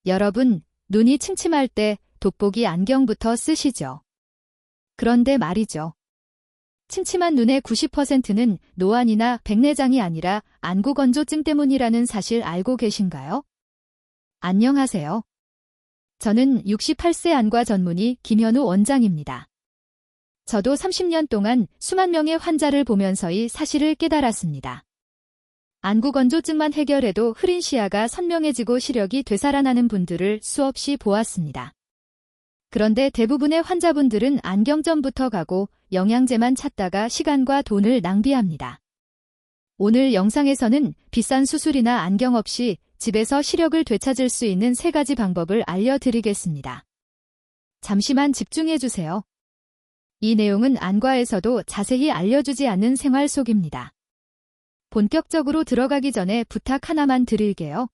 여러분, 눈이 침침할 때 돋보기 안경부터 쓰시죠. 그런데 말이죠. 침침한 눈의 90%는 노안이나 백내장이 아니라 안구건조증 때문이라는 사실 알고 계신가요? 안녕하세요. 저는 68세 안과 전문의 김현우 원장입니다. 저도 30년 동안 수만 명의 환자를 보면서 이 사실을 깨달았습니다. 안구건조증만 해결해도 흐린 시야가 선명해지고 시력이 되살아나는 분들을 수없이 보았습니다. 그런데 대부분의 환자분들은 안경점부터 가고 영양제만 찾다가 시간과 돈을 낭비합니다. 오늘 영상에서는 비싼 수술이나 안경 없이 집에서 시력을 되찾을 수 있는 3가지 방법을 알려드리겠습니다. 잠시만 집중해주세요. 이 내용은 안과에서도 자세히 알려주지 않는 생활 속입니다. 본격적으로 들어가기 전에 부탁 하나만 드릴게요.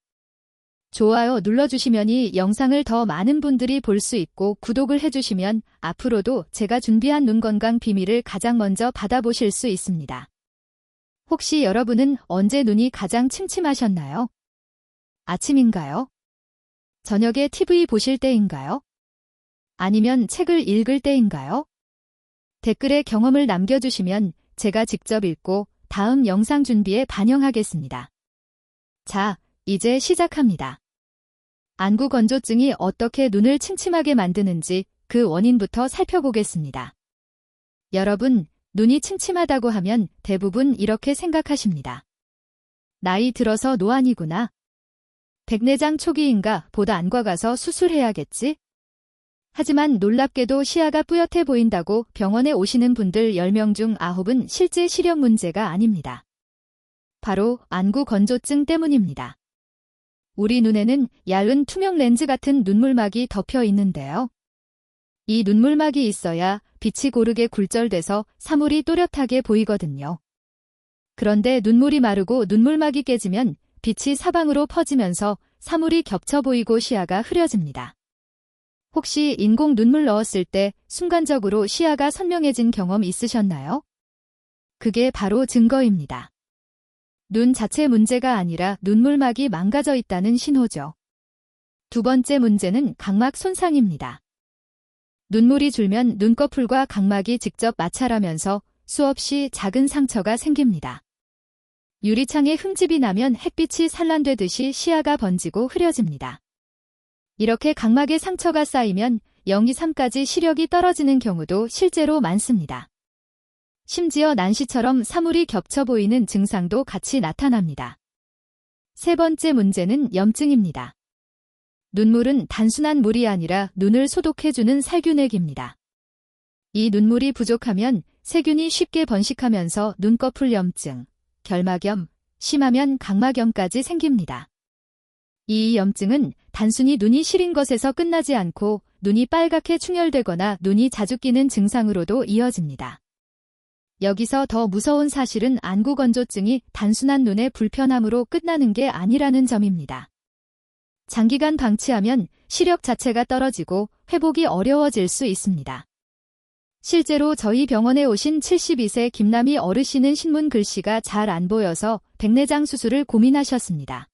좋아요 눌러주시면 이 영상을 더 많은 분들이 볼 수 있고 구독을 해주시면 앞으로도 제가 준비한 눈건강 비밀을 가장 먼저 받아보실 수 있습니다. 혹시 여러분은 언제 눈이 가장 침침하셨나요? 아침인가요? 저녁에 TV 보실 때인가요? 아니면 책을 읽을 때인가요? 댓글에 경험을 남겨주시면 제가 직접 읽고 다음 영상 준비에 반영하겠습니다. 자, 이제 시작합니다. 안구건조증이 어떻게 눈을 침침하게 만드는지 그 원인부터 살펴보겠습니다. 여러분, 눈이 침침하다고 하면 대부분 이렇게 생각하십니다. 나이 들어서 노안이구나. 백내장 초기인가 보다 안과 가서 수술해야겠지? 하지만 놀랍게도 시야가 뿌옇게 보인다고 병원에 오시는 분들 10명 중 9은 실제 시력 문제가 아닙니다. 바로 안구건조증 때문입니다. 우리 눈에는 얇은 투명 렌즈 같은 눈물막이 덮여 있는데요. 이 눈물막이 있어야 빛이 고르게 굴절돼서 사물이 또렷하게 보이거든요. 그런데 눈물이 마르고 눈물막이 깨지면 빛이 사방으로 퍼지면서 사물이 겹쳐 보이고 시야가 흐려집니다. 혹시 인공 눈물 넣었을 때 순간적으로 시야가 선명해진 경험 있으셨나요? 그게 바로 증거입니다. 눈 자체 문제가 아니라 눈물막이 망가져 있다는 신호죠. 두 번째 문제는 각막 손상입니다. 눈물이 줄면 눈꺼풀과 각막이 직접 마찰하면서 수없이 작은 상처가 생깁니다. 유리창에 흠집이 나면 햇빛이 산란되듯이 시야가 번지고 흐려집니다. 이렇게 각막에 상처가 쌓이면 0, 2, 3까지 시력이 떨어지는 경우도 실제로 많습니다. 심지어 난시처럼 사물이 겹쳐 보이는 증상도 같이 나타납니다. 세 번째 문제는 염증입니다. 눈물은 단순한 물이 아니라 눈을 소독해주는 살균액입니다. 이 눈물이 부족하면 세균이 쉽게 번식하면서 눈꺼풀 염증, 결막염, 심하면 각막염까지 생깁니다. 이 염증은 단순히 눈이 시린 것에서 끝나지 않고 눈이 빨갛게 충혈되거나 눈이 자주 끼는 증상으로도 이어집니다. 여기서 더 무서운 사실은 안구건조증이 단순한 눈의 불편함으로 끝나는 게 아니라는 점입니다. 장기간 방치하면 시력 자체가 떨어지고 회복이 어려워질 수 있습니다. 실제로 저희 병원에 오신 72세 김남희 어르신은 신문 글씨가 잘 안 보여서 백내장 수술을 고민하셨습니다.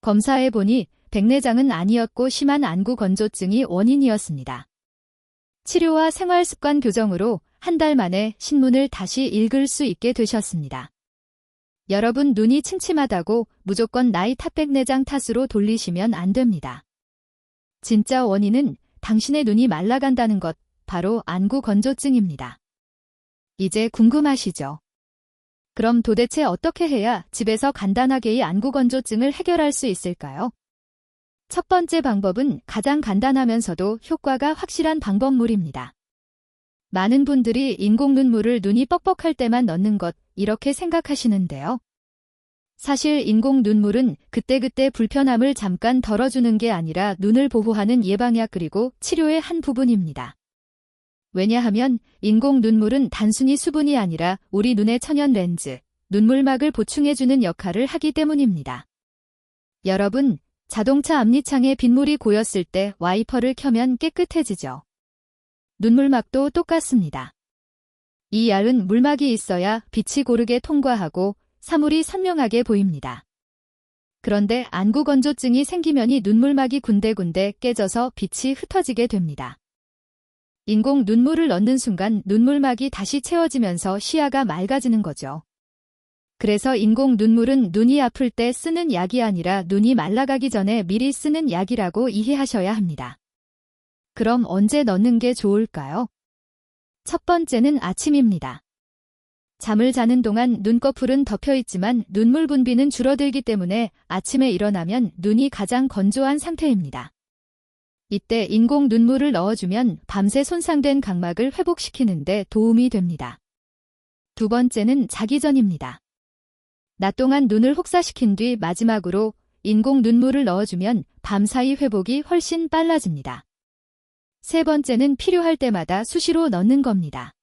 검사해보니 백내장은 아니었고 심한 안구건조증이 원인이었습니다. 치료와 생활습관 교정으로 한 달 만에 신문을 다시 읽을 수 있게 되셨습니다. 여러분 눈이 침침하다고 무조건 나이 탓 백내장 탓으로 돌리시면 안 됩니다. 진짜 원인은 당신의 눈이 말라간다는 것, 바로 안구건조증입니다. 이제 궁금하시죠? 그럼 도대체 어떻게 해야 집에서 간단하게 이 안구건조증을 해결할 수 있을까요? 첫 번째 방법은 가장 간단하면서도 효과가 확실한 방법물입니다. 많은 분들이 인공 눈물을 눈이 뻑뻑할 때만 넣는 것, 이렇게 생각하시는데요. 사실 인공 눈물은 그때그때 불편함을 잠깐 덜어주는 게 아니라 눈을 보호하는 예방약 그리고 치료의 한 부분입니다. 왜냐하면 인공 눈물은 단순히 수분이 아니라 우리 눈의 천연 렌즈, 눈물막을 보충해주는 역할을 하기 때문입니다. 여러분, 자동차 앞니창에 빗물이 고였을 때 와이퍼를 켜면 깨끗해지죠. 눈물막도 똑같습니다. 이 얇은 물막이 있어야 빛이 고르게 통과하고 사물이 선명하게 보입니다. 그런데 안구건조증이 생기면이 눈물막이 군데군데 깨져서 빛이 흩어지게 됩니다. 인공 눈물을 넣는 순간 눈물막이 다시 채워지면서 시야가 맑아지는 거죠. 그래서 인공 눈물은 눈이 아플 때 쓰는 약이 아니라 눈이 말라가기 전에 미리 쓰는 약이라고 이해하셔야 합니다. 그럼 언제 넣는 게 좋을까요? 첫 번째는 아침입니다. 잠을 자는 동안 눈꺼풀은 덮여 있지만 눈물 분비는 줄어들기 때문에 아침에 일어나면 눈이 가장 건조한 상태입니다. 이때 인공 눈물을 넣어주면 밤새 손상된 각막을 회복시키는 데 도움이 됩니다. 두 번째는 자기 전입니다. 낮 동안 눈을 혹사시킨 뒤 마지막으로 인공 눈물을 넣어주면 밤사이 회복이 훨씬 빨라집니다. 세 번째는 필요할 때마다 수시로 넣는 겁니다.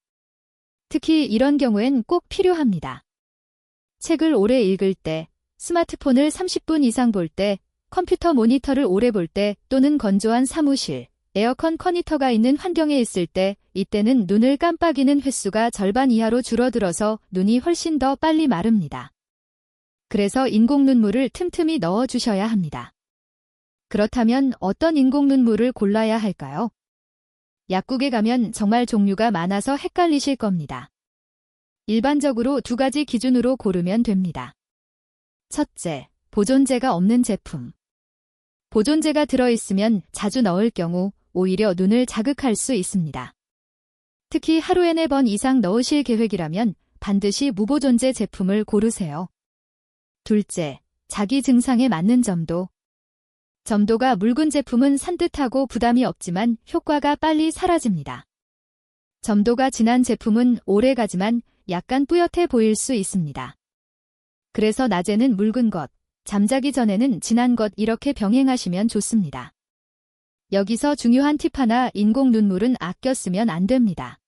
특히 이런 경우엔 꼭 필요합니다. 책을 오래 읽을 때, 스마트폰을 30분 이상 볼 때, 컴퓨터 모니터를 오래 볼 때 또는 건조한 사무실, 에어컨 커니터가 있는 환경에 있을 때 이때는 눈을 깜빡이는 횟수가 절반 이하로 줄어들어서 눈이 훨씬 더 빨리 마릅니다. 그래서 인공 눈물을 틈틈이 넣어주셔야 합니다. 그렇다면 어떤 인공 눈물을 골라야 할까요? 약국에 가면 정말 종류가 많아서 헷갈리실 겁니다. 일반적으로 두 가지 기준으로 고르면 됩니다. 첫째, 보존제가 없는 제품. 보존제가 들어있으면 자주 넣을 경우 오히려 눈을 자극할 수 있습니다. 특히 하루에 4번 이상 넣으실 계획이라면 반드시 무보존제 제품을 고르세요. 둘째, 자기 증상에 맞는 점도. 점도가 묽은 제품은 산뜻하고 부담이 없지만 효과가 빨리 사라집니다. 점도가 진한 제품은 오래가지만 약간 뿌옇해 보일 수 있습니다. 그래서 낮에는 묽은 것, 잠자기 전에는 진한 것 이렇게 병행하시면 좋습니다. 여기서 중요한 팁 하나, 인공 눈물은 아껴 쓰면 안 됩니다.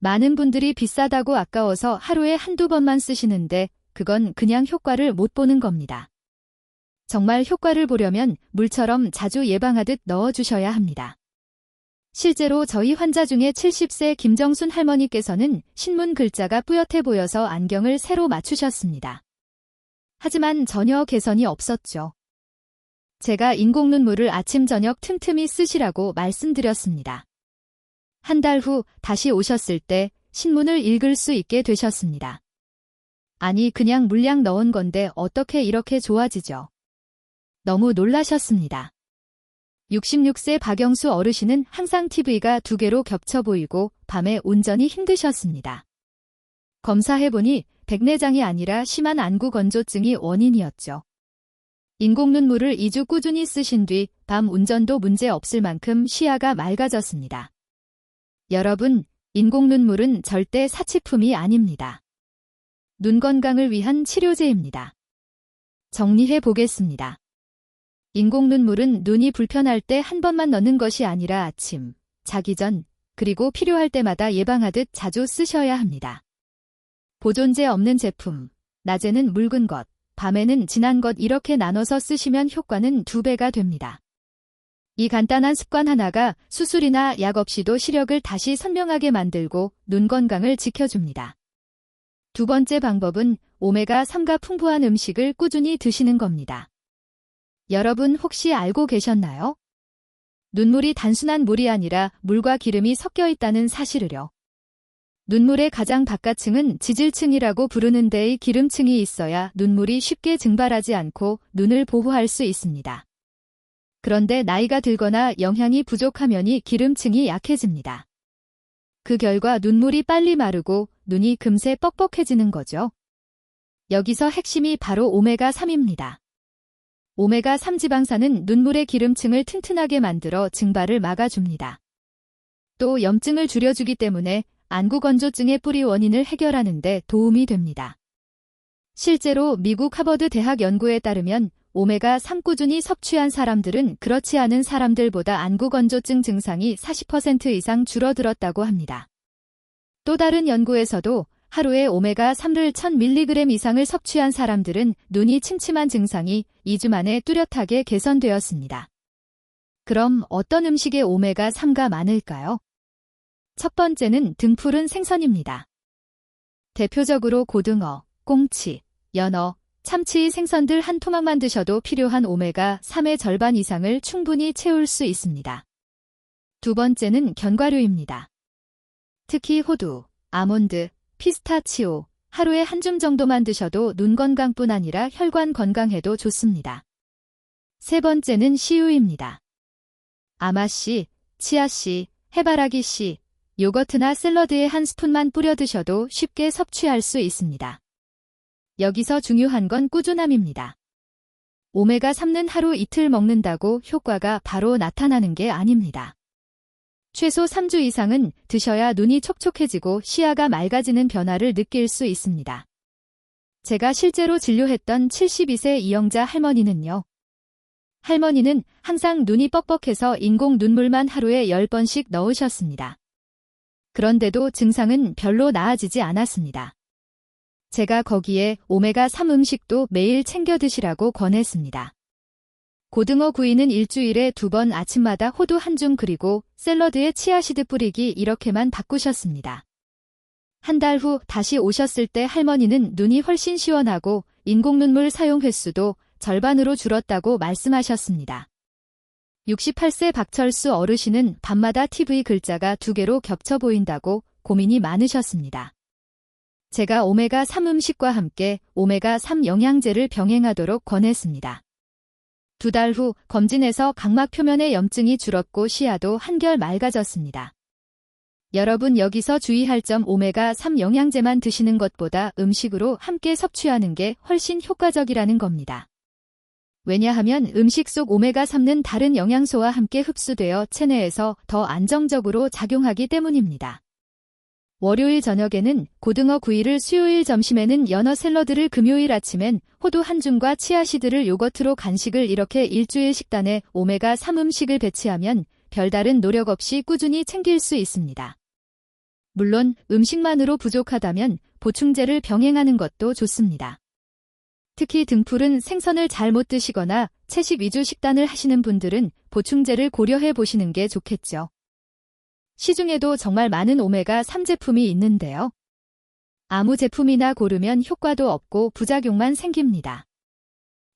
많은 분들이 비싸다고 아까워서 하루에 한두 번만 쓰시는데 그건 그냥 효과를 못 보는 겁니다. 정말 효과를 보려면 물처럼 자주 예방하듯 넣어주셔야 합니다. 실제로 저희 환자 중에 70세 김정순 할머니께서는 신문 글자가 뿌옇해 보여서 안경을 새로 맞추셨습니다. 하지만 전혀 개선이 없었죠. 제가 인공 눈물을 아침 저녁 틈틈이 쓰시라고 말씀드렸습니다. 한 달 후 다시 오셨을 때 신문을 읽을 수 있게 되셨습니다. 아니, 그냥 물량 넣은 건데 어떻게 이렇게 좋아지죠? 너무 놀라셨습니다. 66세 박영수 어르신은 항상 TV가 2개로 겹쳐 보이고 밤에 온전히 힘드셨습니다. 검사해보니 백내장이 아니라 심한 안구건조증이 원인이었죠. 인공 눈물을 2주 꾸준히 쓰신 뒤 밤 운전도 문제 없을 만큼 시야가 맑아졌습니다. 여러분, 인공 눈물은 절대 사치품이 아닙니다. 눈 건강을 위한 치료제입니다. 정리해 보겠습니다. 인공 눈물은 눈이 불편할 때 한 번만 넣는 것이 아니라 아침, 자기 전, 그리고 필요할 때마다 예방하듯 자주 쓰셔야 합니다. 보존제 없는 제품, 낮에는 묽은 것, 밤에는 진한 것 이렇게 나눠서 쓰시면 효과는 2배가 됩니다. 이 간단한 습관 하나가 수술이나 약 없이도 시력을 다시 선명하게 만들고 눈 건강을 지켜줍니다. 두 번째 방법은 오메가3가 풍부한 음식을 꾸준히 드시는 겁니다. 여러분 혹시 알고 계셨나요? 눈물이 단순한 물이 아니라 물과 기름이 섞여 있다는 사실을요. 눈물의 가장 바깥층은 지질층이라고 부르는 데의 기름층이 있어야 눈물이 쉽게 증발하지 않고 눈을 보호할 수 있습니다. 그런데 나이가 들거나 영양이 부족하면이 기름층이 약해집니다. 그 결과 눈물이 빨리 마르고 눈이 금세 뻑뻑해지는 거죠. 여기서 핵심이 바로 오메가3입니다. 오메가3 지방산은 눈물의 기름층을 튼튼하게 만들어 증발을 막아줍니다. 또 염증을 줄여주기 때문에 안구건조증의 뿌리 원인을 해결하는 데 도움이 됩니다. 실제로 미국 하버드 대학 연구에 따르면 오메가3 꾸준히 섭취한 사람들은 그렇지 않은 사람들보다 안구건조증 증상이 40% 이상 줄어들었다고 합니다. 또 다른 연구에서도 하루에 오메가3를 1000mg 이상을 섭취한 사람들은 눈이 침침한 증상이 2주 만에 뚜렷하게 개선되었습니다. 그럼 어떤 음식에 오메가3가 많을까요? 첫 번째는 등푸른 생선입니다. 대표적으로 고등어, 꽁치, 연어, 참치, 생선들 한 토막만 드셔도 필요한 오메가3의 절반 이상을 충분히 채울 수 있습니다. 두 번째는 견과류입니다. 특히 호두, 아몬드, 피스타치오, 하루에 한 줌 정도만 드셔도 눈 건강뿐 아니라 혈관 건강에도 좋습니다. 세 번째는 씨유입니다. 아마씨, 치아씨, 해바라기씨, 요거트나 샐러드에 한 스푼만 뿌려 드셔도 쉽게 섭취할 수 있습니다. 여기서 중요한 건 꾸준함입니다. 오메가3는 하루 이틀 먹는다고 효과가 바로 나타나는 게 아닙니다. 최소 3주 이상은 드셔야 눈이 촉촉해지고 시야가 맑아지는 변화를 느낄 수 있습니다. 제가 실제로 진료했던 72세 이영자 할머니는요. 할머니는 항상 눈이 뻑뻑해서 인공 눈물만 하루에 10번씩 넣으셨습니다. 그런데도 증상은 별로 나아지지 않았습니다. 제가 거기에 오메가3 음식도 매일 챙겨 드시라고 권했습니다. 고등어 구이는 일주일에 2번 아침마다 호두 한 줌 그리고 샐러드에 치아시드 뿌리기 이렇게만 바꾸셨습니다. 한 달 후 다시 오셨을 때 할머니는 눈이 훨씬 시원하고 인공눈물 사용 횟수도 절반으로 줄었다고 말씀하셨습니다. 68세 박철수 어르신은 밤마다 TV 글자가 2개로 겹쳐 보인다고 고민이 많으셨습니다. 제가 오메가3 음식과 함께 오메가3 영양제를 병행하도록 권했습니다. 2달 후 검진에서 각막 표면의 염증이 줄었고 시야도 한결 맑아졌습니다. 여러분 여기서 주의할 점 오메가3 영양제만 드시는 것보다 음식으로 함께 섭취하는 게 훨씬 효과적이라는 겁니다. 왜냐하면 음식 속 오메가3는 다른 영양소와 함께 흡수되어 체내에서 더 안정적으로 작용하기 때문입니다. 월요일 저녁에는 고등어 구이를, 수요일 점심에는 연어 샐러드를, 금요일 아침엔 호두 한 줌과 치아시드를, 요거트로 간식을, 이렇게 일주일 식단에 오메가3 음식을 배치하면 별다른 노력 없이 꾸준히 챙길 수 있습니다. 물론 음식만으로 부족하다면 보충제를 병행하는 것도 좋습니다. 특히 등푸른 생선을 잘 못 드시거나 채식 위주 식단을 하시는 분들은 보충제를 고려해 보시는 게 좋겠죠. 시중에도 정말 많은 오메가3 제품이 있는데요. 아무 제품이나 고르면 효과도 없고 부작용만 생깁니다.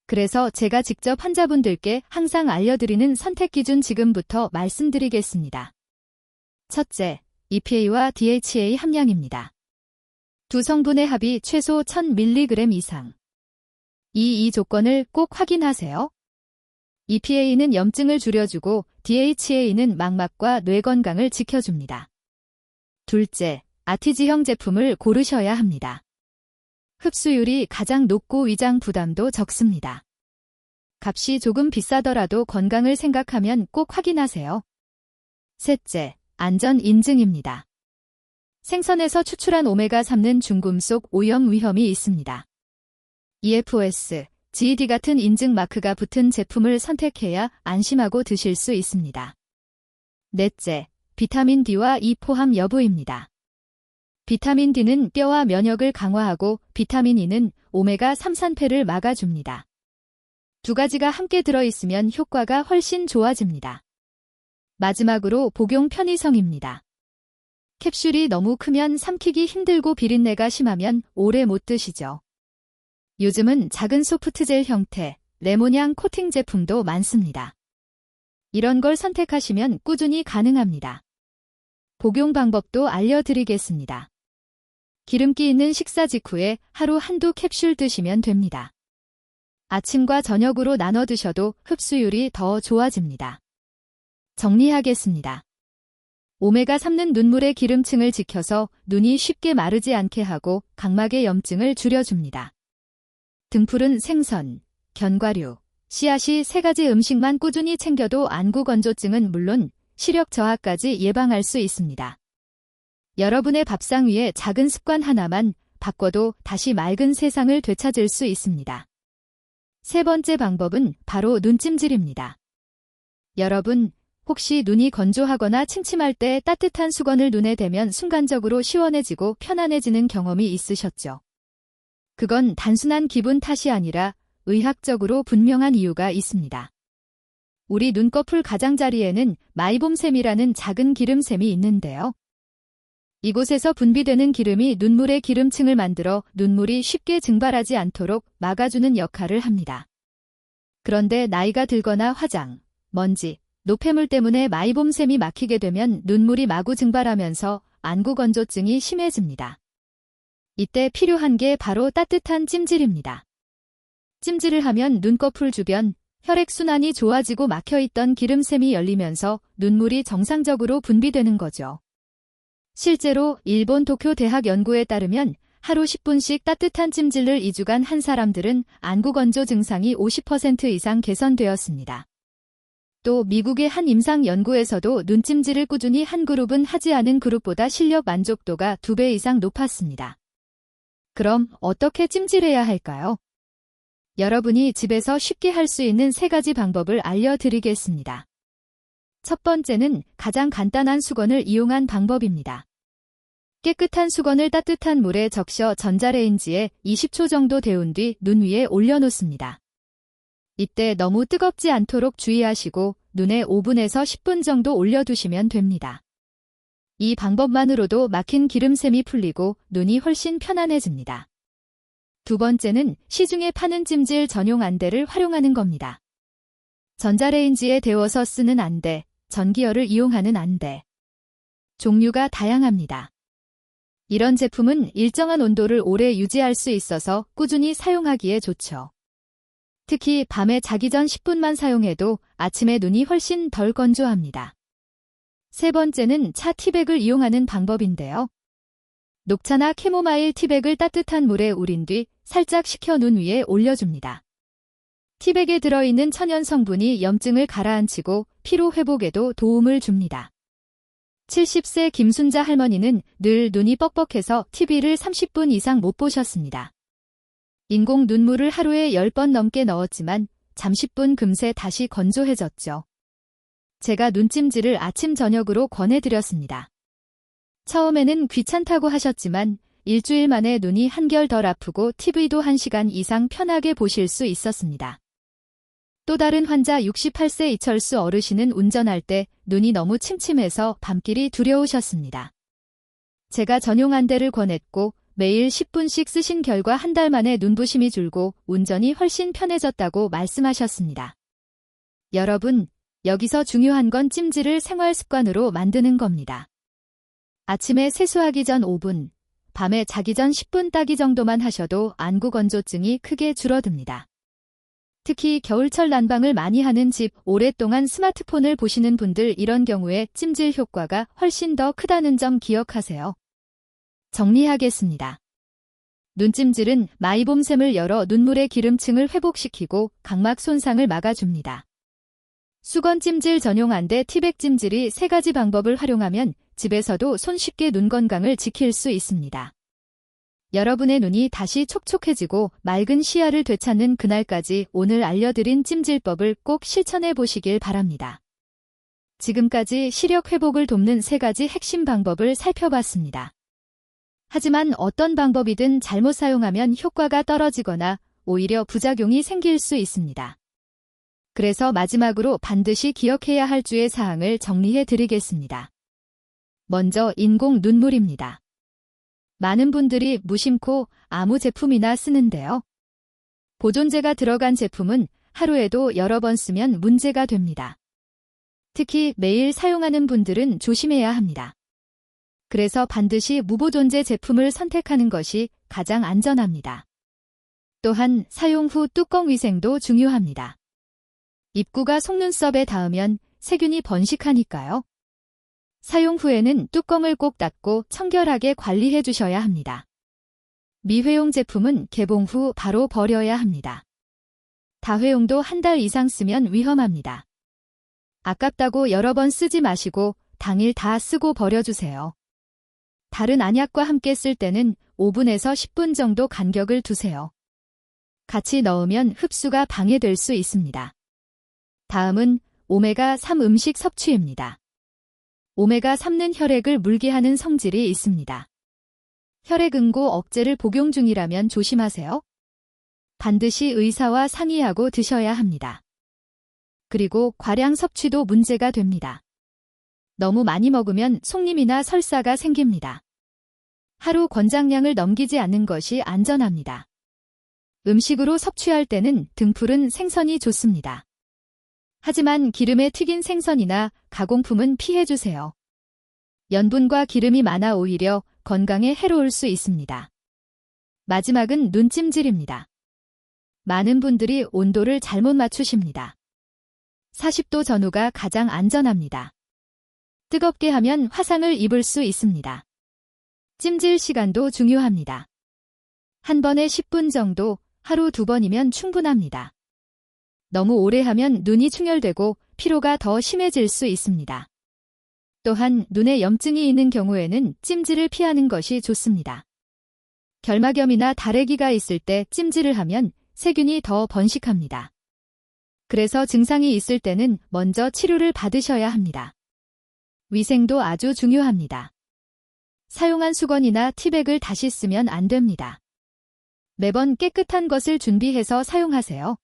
그래서 제가 직접 환자분들께 항상 알려드리는 선택 기준 지금부터 말씀드리겠습니다. 첫째, EPA와 DHA 함량입니다. 두 성분의 합이 최소 1000mg 이상. 이 조건을 꼭 확인하세요. EPA는 염증을 줄여주고 DHA는 망막과 뇌 건강을 지켜줍니다. 둘째, 아티지형 제품을 고르셔야 합니다. 흡수율이 가장 높고 위장 부담도 적습니다. 값이 조금 비싸더라도 건강을 생각하면 꼭 확인하세요. 셋째, 안전 인증입니다. 생선에서 추출한 오메가3는 중금속 오염 위험이 있습니다. EFS, GED 같은 인증 마크가 붙은 제품을 선택해야 안심하고 드실 수 있습니다. 넷째, 비타민 D와 E 포함 여부입니다. 비타민 D는 뼈와 면역을 강화하고 비타민 E는 오메가3 산패를 막아줍니다. 두 가지가 함께 들어있으면 효과가 훨씬 좋아집니다. 마지막으로 복용 편의성입니다. 캡슐이 너무 크면 삼키기 힘들고 비린내가 심하면 오래 못 드시죠. 요즘은 작은 소프트젤 형태, 레몬향 코팅 제품도 많습니다. 이런 걸 선택하시면 꾸준히 가능합니다. 복용 방법도 알려드리겠습니다. 기름기 있는 식사 직후에 하루 한두 캡슐 드시면 됩니다. 아침과 저녁으로 나눠 드셔도 흡수율이 더 좋아집니다. 정리하겠습니다. 오메가3는 눈물의 기름층을 지켜서 눈이 쉽게 마르지 않게 하고 각막의 염증을 줄여줍니다. 등푸른 생선, 견과류, 씨앗이 3가지 음식만 꾸준히 챙겨도 안구 건조증은 물론 시력 저하까지 예방할 수 있습니다. 여러분의 밥상 위에 작은 습관 하나만 바꿔도 다시 맑은 세상을 되찾을 수 있습니다. 세 번째 방법은 바로 눈찜질입니다. 여러분, 혹시 눈이 건조하거나 침침할 때 따뜻한 수건을 눈에 대면 순간적으로 시원해지고 편안해지는 경험이 있으셨죠? 그건 단순한 기분 탓이 아니라 의학적으로 분명한 이유가 있습니다. 우리 눈꺼풀 가장자리에는 마이봄샘이라는 작은 기름샘이 있는데요. 이곳에서 분비되는 기름이 눈물의 기름층을 만들어 눈물이 쉽게 증발하지 않도록 막아주는 역할을 합니다. 그런데 나이가 들거나 화장, 먼지, 노폐물 때문에 마이봄샘이 막히게 되면 눈물이 마구 증발하면서 안구건조증이 심해집니다. 이때 필요한 게 바로 따뜻한 찜질입니다. 찜질을 하면 눈꺼풀 주변 혈액순환이 좋아지고 막혀있던 기름샘이 열리면서 눈물이 정상적으로 분비되는 거죠. 실제로 일본 도쿄 대학 연구에 따르면 하루 10분씩 따뜻한 찜질을 2주간 한 사람들은 안구건조 증상이 50% 이상 개선되었습니다. 또 미국의 한 임상 연구에서도 눈찜질을 꾸준히 한 그룹은 하지 않은 그룹보다 실력 만족도가 2배 이상 높았습니다. 그럼 어떻게 찜질해야 할까요? 여러분이 집에서 쉽게 할 수 있는 3가지 방법을 알려드리겠습니다. 첫 번째는 가장 간단한 수건을 이용한 방법입니다. 깨끗한 수건을 따뜻한 물에 적셔 전자레인지에 20초 정도 데운 뒤 눈 위에 올려놓습니다. 이때 너무 뜨겁지 않도록 주의하시고 눈에 5분에서 10분 정도 올려두시면 됩니다. 이 방법만으로도 막힌 기름샘이 풀리고 눈이 훨씬 편안해집니다. 두 번째는 시중에 파는 찜질 전용 안대를 활용하는 겁니다. 전자레인지에 데워서 쓰는 안대, 전기열을 이용하는 안대. 종류가 다양합니다. 이런 제품은 일정한 온도를 오래 유지할 수 있어서 꾸준히 사용하기에 좋죠. 특히 밤에 자기 전 10분만 사용해도 아침에 눈이 훨씬 덜 건조합니다. 세 번째는 차 티백을 이용하는 방법인데요. 녹차나 캐모마일 티백을 따뜻한 물에 우린 뒤 살짝 식혀 눈 위에 올려줍니다. 티백에 들어있는 천연 성분이 염증을 가라앉히고 피로 회복에도 도움을 줍니다. 70세 김순자 할머니는 늘 눈이 뻑뻑해서 TV를 30분 이상 못 보셨습니다. 인공 눈물을 하루에 10번 넘게 넣었지만 잠시 분 금세 다시 건조해졌죠. 제가 눈찜질을 아침 저녁으로 권해드렸습니다. 처음에는 귀찮다고 하셨지만 일주일 만에 눈이 한결 덜 아프고 TV도 1시간 이상 편하게 보실 수 있었습니다. 또 다른 환자 68세 이철수 어르신은 운전할 때 눈이 너무 침침해서 밤길이 두려우셨습니다. 제가 전용 안대를 권했고 매일 10분씩 쓰신 결과 한 달 만에 눈부심이 줄고 운전이 훨씬 편해졌다고 말씀하셨습니다. 여러분, 여기서 중요한 건 찜질을 생활 습관으로 만드는 겁니다. 아침에 세수하기 전 5분, 밤에 자기 전 10분 따기 정도만 하셔도 안구 건조증이 크게 줄어듭니다. 특히 겨울철 난방을 많이 하는 집, 오랫동안 스마트폰을 보시는 분들 이런 경우에 찜질 효과가 훨씬 더 크다는 점 기억하세요. 정리하겠습니다. 눈찜질은 마이봄샘을 열어 눈물의 기름층을 회복시키고 각막 손상을 막아줍니다. 수건 찜질 전용 안대 티백 찜질이 3가지 방법을 활용하면 집에서도 손쉽게 눈 건강을 지킬 수 있습니다. 여러분의 눈이 다시 촉촉해지고 맑은 시야를 되찾는 그날까지 오늘 알려드린 찜질법을 꼭 실천해 보시길 바랍니다. 지금까지 시력 회복을 돕는 3가지 핵심 방법을 살펴봤습니다. 하지만 어떤 방법이든 잘못 사용하면 효과가 떨어지거나 오히려 부작용이 생길 수 있습니다. 그래서 마지막으로 반드시 기억해야 할 주의 사항을 정리해 드리겠습니다. 먼저 인공 눈물입니다. 많은 분들이 무심코 아무 제품이나 쓰는데요. 보존제가 들어간 제품은 하루에도 여러 번 쓰면 문제가 됩니다. 특히 매일 사용하는 분들은 조심해야 합니다. 그래서 반드시 무보존제 제품을 선택하는 것이 가장 안전합니다. 또한 사용 후 뚜껑 위생도 중요합니다. 입구가 속눈썹에 닿으면 세균이 번식하니까요. 사용 후에는 뚜껑을 꼭 닫고 청결하게 관리해 주셔야 합니다. 미회용 제품은 개봉 후 바로 버려야 합니다. 다회용도 한 달 이상 쓰면 위험합니다. 아깝다고 여러 번 쓰지 마시고 당일 다 쓰고 버려주세요. 다른 안약과 함께 쓸 때는 5분에서 10분 정도 간격을 두세요. 같이 넣으면 흡수가 방해될 수 있습니다. 다음은 오메가3 음식 섭취입니다. 오메가3는 혈액을 묽게 하는 성질이 있습니다. 혈액 응고 억제를 복용 중이라면 조심하세요. 반드시 의사와 상의하고 드셔야 합니다. 그리고 과량 섭취도 문제가 됩니다. 너무 많이 먹으면 속림이나 설사가 생깁니다. 하루 권장량을 넘기지 않는 것이 안전합니다. 음식으로 섭취할 때는 등푸른 생선이 좋습니다. 하지만 기름에 튀긴 생선이나 가공품은 피해주세요. 염분과 기름이 많아 오히려 건강에 해로울 수 있습니다. 마지막은 눈찜질입니다. 많은 분들이 온도를 잘못 맞추십니다. 40도 전후가 가장 안전합니다. 뜨겁게 하면 화상을 입을 수 있습니다. 찜질 시간도 중요합니다. 한 번에 10분 정도, 하루 2번이면 충분합니다. 너무 오래 하면 눈이 충혈되고 피로가 더 심해질 수 있습니다. 또한 눈에 염증이 있는 경우에는 찜질을 피하는 것이 좋습니다. 결막염이나 다래기가 있을 때 찜질을 하면 세균이 더 번식합니다. 그래서 증상이 있을 때는 먼저 치료를 받으셔야 합니다. 위생도 아주 중요합니다. 사용한 수건이나 티백을 다시 쓰면 안 됩니다. 매번 깨끗한 것을 준비해서 사용하세요.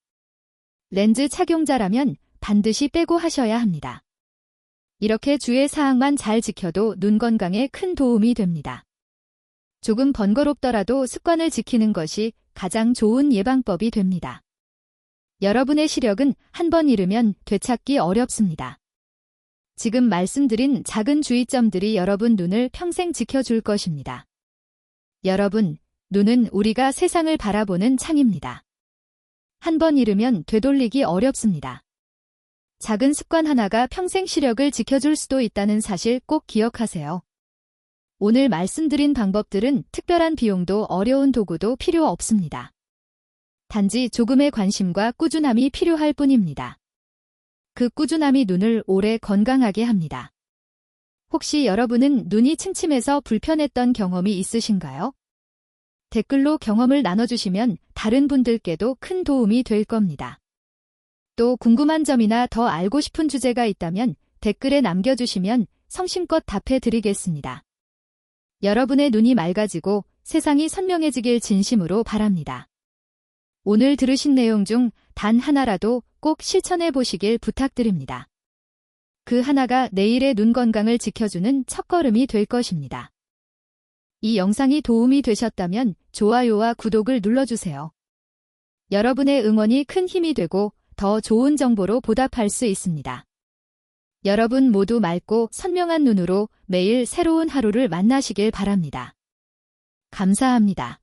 렌즈 착용자라면 반드시 빼고 하셔야 합니다. 이렇게 주의 사항만 잘 지켜도 눈 건강에 큰 도움이 됩니다. 조금 번거롭더라도 습관을 지키는 것이 가장 좋은 예방법이 됩니다. 여러분의 시력은 한 번 잃으면 되찾기 어렵습니다. 지금 말씀드린 작은 주의점들이 여러분 눈을 평생 지켜줄 것입니다. 여러분, 눈은 우리가 세상을 바라보는 창입니다. 한 번 잃으면 되돌리기 어렵습니다. 작은 습관 하나가 평생 시력을 지켜줄 수도 있다는 사실 꼭 기억하세요. 오늘 말씀드린 방법들은 특별한 비용도 어려운 도구도 필요 없습니다. 단지 조금의 관심과 꾸준함이 필요할 뿐입니다. 그 꾸준함이 눈을 오래 건강하게 합니다. 혹시 여러분은 눈이 침침해서 불편했던 경험이 있으신가요? 댓글로 경험을 나눠주시면 다른 분들께도 큰 도움이 될 겁니다. 또 궁금한 점이나 더 알고 싶은 주제가 있다면 댓글에 남겨주시면 성심껏 답해드리겠습니다. 여러분의 눈이 맑아지고 세상이 선명해지길 진심으로 바랍니다. 오늘 들으신 내용 중 단 하나라도 꼭 실천해 보시길 부탁드립니다. 그 하나가 내일의 눈 건강을 지켜주는 첫걸음이 될 것입니다. 이 영상이 도움이 되셨다면 좋아요와 구독을 눌러주세요. 여러분의 응원이 큰 힘이 되고 더 좋은 정보로 보답할 수 있습니다. 여러분 모두 맑고 선명한 눈으로 매일 새로운 하루를 만나시길 바랍니다. 감사합니다.